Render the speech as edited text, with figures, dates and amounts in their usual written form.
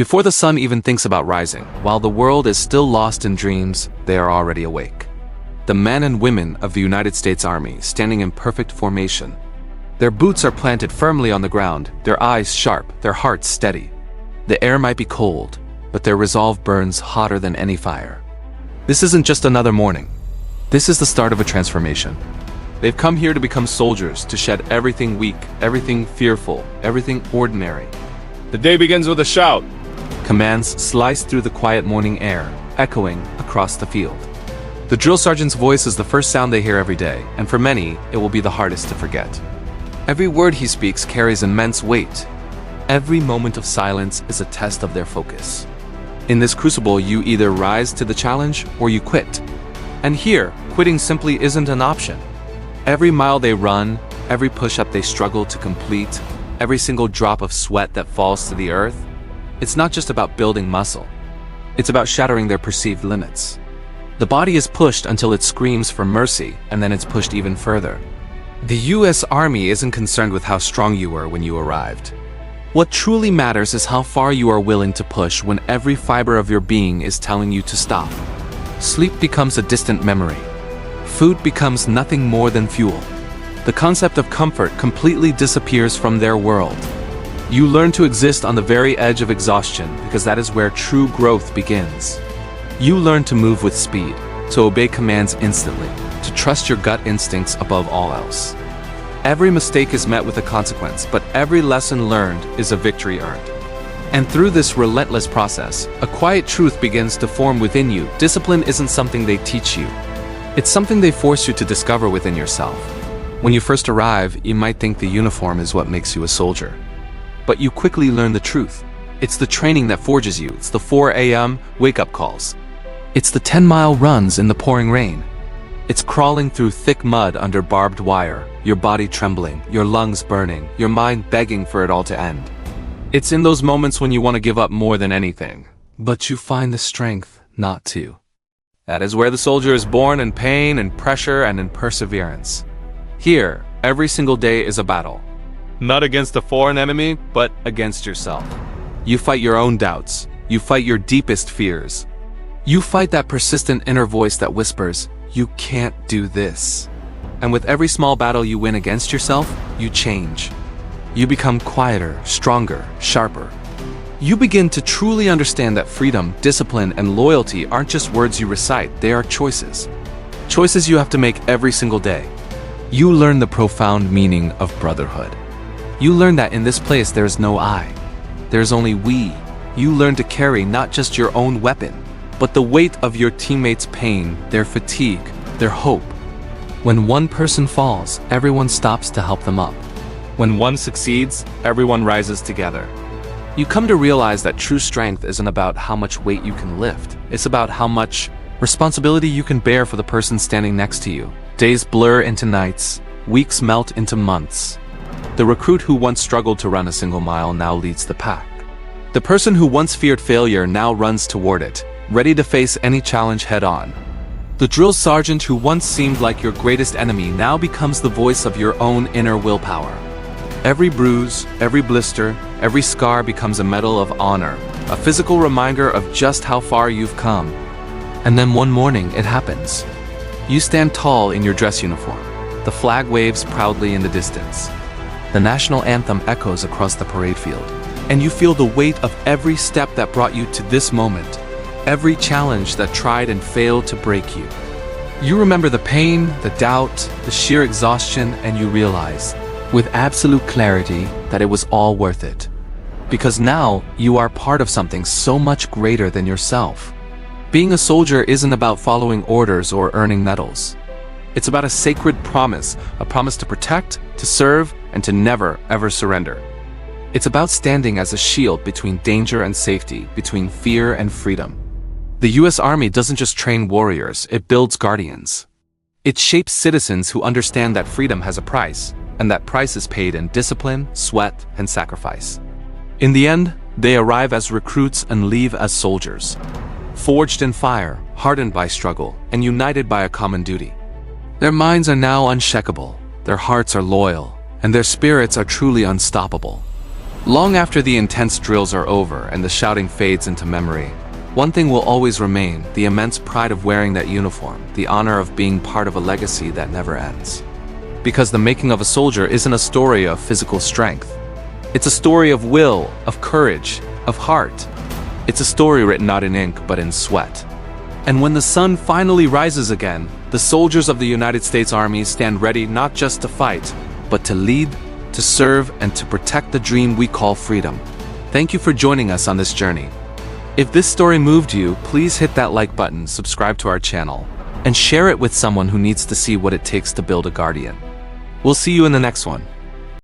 Before the sun even thinks about rising, while the world is still lost in dreams, they are already awake. The men and women of the United States Army standing in perfect formation. Their boots are planted firmly on the ground, their eyes sharp, their hearts steady. The air might be cold, but their resolve burns hotter than any fire. This isn't just another morning. This is the start of a transformation. They've come here to become soldiers, to shed everything weak, everything fearful, everything ordinary. The day begins with a shout. Commands slice through the quiet morning air, echoing across the field. The drill sergeant's voice is the first sound they hear every day, and for many, it will be the hardest to forget. Every word he speaks carries immense weight. Every moment of silence is a test of their focus. In this crucible, you either rise to the challenge or you quit. And here, quitting simply isn't an option. Every mile they run, every push-up they struggle to complete, every single drop of sweat that falls to the earth, it's not just about building muscle. It's about shattering their perceived limits. The body is pushed until it screams for mercy, and then it's pushed even further. The US Army isn't concerned with how strong you were when you arrived. What truly matters is how far you are willing to push when every fiber of your being is telling you to stop. Sleep becomes a distant memory. Food becomes nothing more than fuel. The concept of comfort completely disappears from their world. You learn to exist on the very edge of exhaustion because that is where true growth begins. You learn to move with speed, to obey commands instantly, to trust your gut instincts above all else. Every mistake is met with a consequence, but every lesson learned is a victory earned. And through this relentless process, a quiet truth begins to form within you. Discipline isn't something they teach you. It's something they force you to discover within yourself. When you first arrive, you might think the uniform is what makes you a soldier. But you quickly learn the truth. It's the training that forges you. It's the 4 a.m. wake-up calls. It's the 10-mile runs in the pouring rain. It's crawling through thick mud under barbed wire, your body trembling, your lungs burning, your mind begging for it all to end. It's in those moments when you want to give up more than anything, but you find the strength not to. That is where the soldier is born, in pain, in pressure, and in perseverance. Here, every single day is a battle. Not against a foreign enemy, but against yourself. You fight your own doubts. You fight your deepest fears. You fight that persistent inner voice that whispers, "You can't do this." And with every small battle you win against yourself, you change. You become quieter, stronger, sharper. You begin to truly understand that freedom, discipline, and loyalty aren't just words you recite, they are choices. Choices you have to make every single day. You learn the profound meaning of brotherhood. You learn that in this place there is no I. There's only we. You learn to carry not just your own weapon, but the weight of your teammates' pain, their fatigue, their hope. When one person falls, everyone stops to help them up. When one succeeds, everyone rises together. You come to realize that true strength isn't about how much weight you can lift. It's about how much responsibility you can bear for the person standing next to you. Days blur into nights, weeks melt into months. The recruit who once struggled to run a single mile now leads the pack. The person who once feared failure now runs toward it, ready to face any challenge head-on. The drill sergeant who once seemed like your greatest enemy now becomes the voice of your own inner willpower. Every bruise, every blister, every scar becomes a medal of honor, a physical reminder of just how far you've come. And then one morning, it happens. You stand tall in your dress uniform. The flag waves proudly in the distance. The national anthem echoes across the parade field. And you feel the weight of every step that brought you to this moment. Every challenge that tried and failed to break you. You remember the pain, the doubt, the sheer exhaustion, and you realize, with absolute clarity, that it was all worth it. Because now, you are part of something so much greater than yourself. Being a soldier isn't about following orders or earning medals. It's about a sacred promise, a promise to protect, to serve, and to never, ever surrender. It's about standing as a shield between danger and safety, between fear and freedom. The US Army doesn't just train warriors, it builds guardians. It shapes citizens who understand that freedom has a price, and that price is paid in discipline, sweat, and sacrifice. In the end, they arrive as recruits and leave as soldiers. Forged in fire, hardened by struggle, and united by a common duty. Their minds are now unshakable, their hearts are loyal, and their spirits are truly unstoppable. Long after the intense drills are over and the shouting fades into memory, one thing will always remain: the immense pride of wearing that uniform, the honor of being part of a legacy that never ends. Because the making of a soldier isn't a story of physical strength. It's a story of will, of courage, of heart. It's a story written not in ink but in sweat. And when the sun finally rises again, the soldiers of the United States Army stand ready not just to fight, but to lead, to serve, and to protect the dream we call freedom. Thank you for joining us on this journey. If this story moved you, please hit that like button, subscribe to our channel, and share it with someone who needs to see what it takes to build a guardian. We'll see you in the next one.